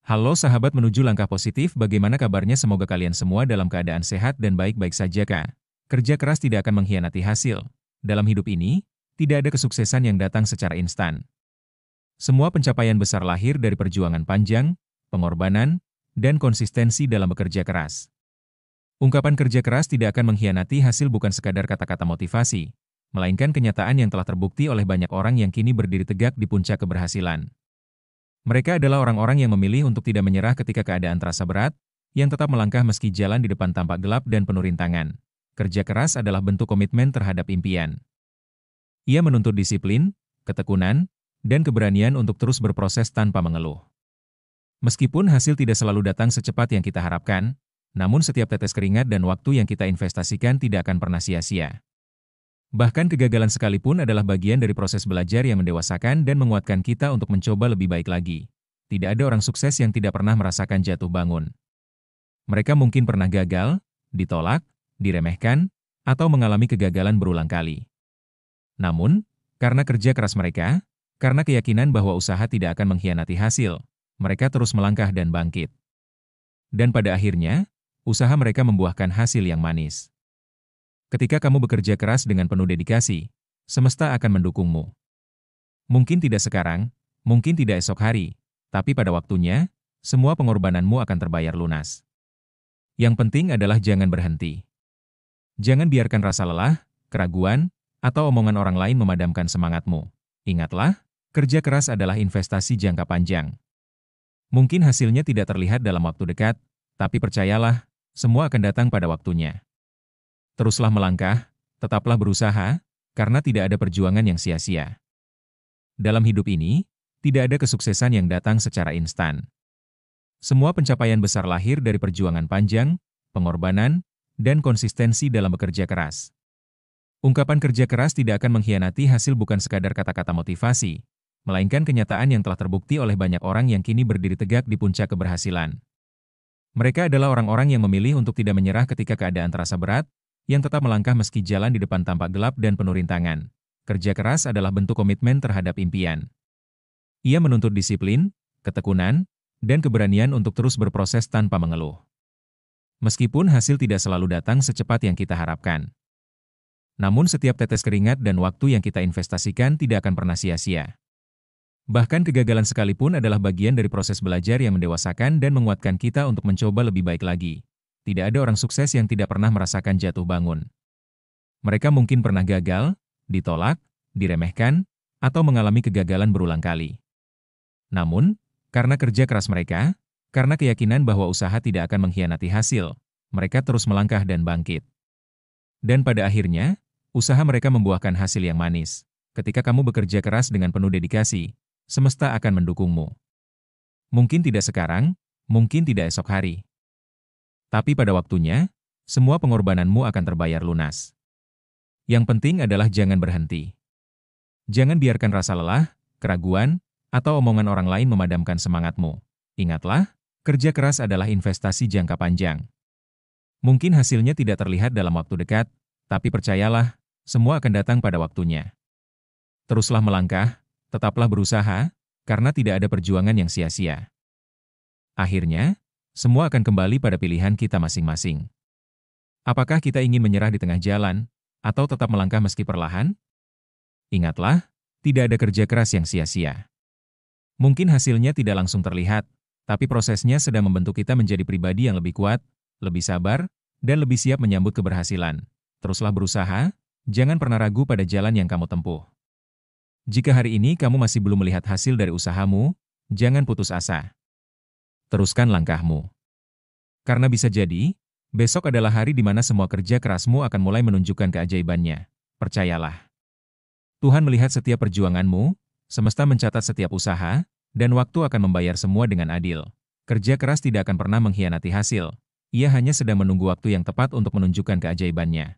Halo sahabat menuju langkah positif, bagaimana kabarnya? Semoga kalian semua dalam keadaan sehat dan baik-baik saja Kak. Kerja keras tidak akan mengkhianati hasil. Dalam hidup ini, tidak ada kesuksesan yang datang secara instan. Semua pencapaian besar lahir dari perjuangan panjang, pengorbanan, dan konsistensi dalam bekerja keras. Ungkapan kerja keras tidak akan mengkhianati hasil bukan sekadar kata-kata motivasi, melainkan kenyataan yang telah terbukti oleh banyak orang yang kini berdiri tegak di puncak keberhasilan. Mereka adalah orang-orang yang memilih untuk tidak menyerah ketika keadaan terasa berat, yang tetap melangkah meski jalan di depan tampak gelap dan penuh rintangan. Kerja keras adalah bentuk komitmen terhadap impian. Ia menuntut disiplin, ketekunan, dan keberanian untuk terus berproses tanpa mengeluh. Meskipun hasil tidak selalu datang secepat yang kita harapkan, namun setiap tetes keringat dan waktu yang kita investasikan tidak akan pernah sia-sia. Bahkan kegagalan sekalipun adalah bagian dari proses belajar yang mendewasakan dan menguatkan kita untuk mencoba lebih baik lagi. Tidak ada orang sukses yang tidak pernah merasakan jatuh bangun. Mereka mungkin pernah gagal, ditolak, diremehkan, atau mengalami kegagalan berulang kali. Namun, karena kerja keras mereka, karena keyakinan bahwa usaha tidak akan mengkhianati hasil, mereka terus melangkah dan bangkit. Dan pada akhirnya, usaha mereka membuahkan hasil yang manis. Ketika kamu bekerja keras dengan penuh dedikasi, semesta akan mendukungmu. Mungkin tidak sekarang, mungkin tidak esok hari, tapi pada waktunya, semua pengorbananmu akan terbayar lunas. Yang penting adalah jangan berhenti. Jangan biarkan rasa lelah, keraguan, atau omongan orang lain memadamkan semangatmu. Ingatlah, kerja keras adalah investasi jangka panjang. Mungkin hasilnya tidak terlihat dalam waktu dekat, tapi percayalah, semua akan datang pada waktunya. Teruslah melangkah, tetaplah berusaha, karena tidak ada perjuangan yang sia-sia. Dalam hidup ini, tidak ada kesuksesan yang datang secara instan. Semua pencapaian besar lahir dari perjuangan panjang, pengorbanan, dan konsistensi dalam bekerja keras. Ungkapan kerja keras tidak akan mengkhianati hasil bukan sekadar kata-kata motivasi, melainkan kenyataan yang telah terbukti oleh banyak orang yang kini berdiri tegak di puncak keberhasilan. Mereka adalah orang-orang yang memilih untuk tidak menyerah ketika keadaan terasa berat, yang tetap melangkah meski jalan di depan tampak gelap dan penuh rintangan. Kerja keras adalah bentuk komitmen terhadap impian. Ia menuntut disiplin, ketekunan, dan keberanian untuk terus berproses tanpa mengeluh. Meskipun hasil tidak selalu datang secepat yang kita harapkan. Namun setiap tetes keringat dan waktu yang kita investasikan tidak akan pernah sia-sia. Bahkan kegagalan sekalipun adalah bagian dari proses belajar yang mendewasakan dan menguatkan kita untuk mencoba lebih baik lagi. Tidak ada orang sukses yang tidak pernah merasakan jatuh bangun. Mereka mungkin pernah gagal, ditolak, diremehkan, atau mengalami kegagalan berulang kali. Namun, karena kerja keras mereka, karena keyakinan bahwa usaha tidak akan mengkhianati hasil, mereka terus melangkah dan bangkit. Dan pada akhirnya, usaha mereka membuahkan hasil yang manis. Ketika kamu bekerja keras dengan penuh dedikasi, semesta akan mendukungmu. Mungkin tidak sekarang, mungkin tidak esok hari. Tapi pada waktunya, semua pengorbananmu akan terbayar lunas. Yang penting adalah jangan berhenti. Jangan biarkan rasa lelah, keraguan, atau omongan orang lain memadamkan semangatmu. Ingatlah, kerja keras adalah investasi jangka panjang. Mungkin hasilnya tidak terlihat dalam waktu dekat, tapi percayalah, semua akan datang pada waktunya. Teruslah melangkah, tetaplah berusaha, karena tidak ada perjuangan yang sia-sia. Akhirnya, semua akan kembali pada pilihan kita masing-masing. Apakah kita ingin menyerah di tengah jalan, atau tetap melangkah meski perlahan? Ingatlah, tidak ada kerja keras yang sia-sia. Mungkin hasilnya tidak langsung terlihat, tapi prosesnya sedang membentuk kita menjadi pribadi yang lebih kuat, lebih sabar, dan lebih siap menyambut keberhasilan. Teruslah berusaha, jangan pernah ragu pada jalan yang kamu tempuh. Jika hari ini kamu masih belum melihat hasil dari usahamu, jangan putus asa. Teruskan langkahmu. Karena bisa jadi, besok adalah hari di mana semua kerja kerasmu akan mulai menunjukkan keajaibannya. Percayalah. Tuhan melihat setiap perjuanganmu, semesta mencatat setiap usaha, dan waktu akan membayar semua dengan adil. Kerja keras tidak akan pernah mengkhianati hasil. Ia hanya sedang menunggu waktu yang tepat untuk menunjukkan keajaibannya.